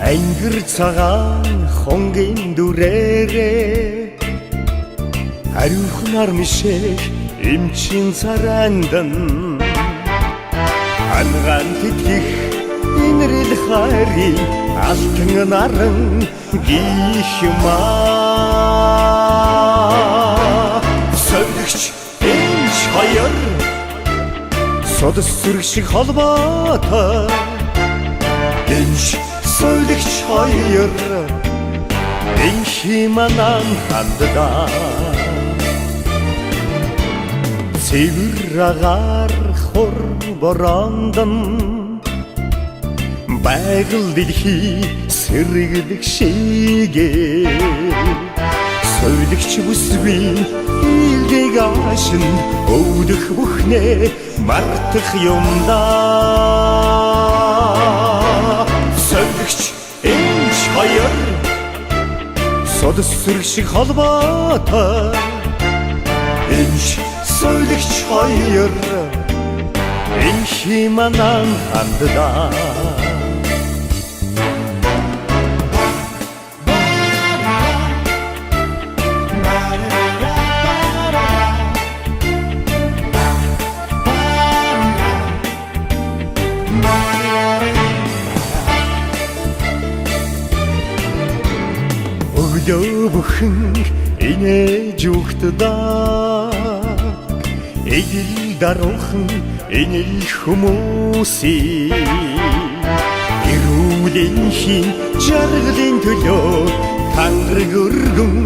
ангир цагаан хонгийн дүрээрээ хариухнаар мишээ эмчин царандан ангаан тэтгэх инрэл хайрын алтан наран гихмаа сольгч энч хоёр содос сүрэг шиг холбоотой энч сольгч хоёр энхиманан ханддаа цэвэр агаар хор борондан байгаль дэлхий сэргэлэг шигээ сольгч бүсгүй илдэг ашин өвдөх бүхнээ мартах юмдаа сольгч энч хоёр содос сүрэг шиг холбоотой энч сольгч хоёр энхиманан ханддаа өглөө бүхэн инээж үхтдаа эгэл даруухан энэл хүмүүсийн эрүүлэнхийн жаргалын төлөө тангараг өргөн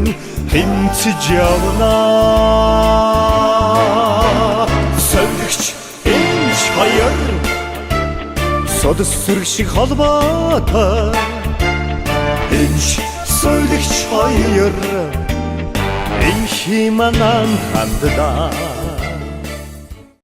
хэмцэж явнаа сольгч энч хоёр содос сүрэг шиг холбоотой энч сольгч хоёр энхиманан ханддаа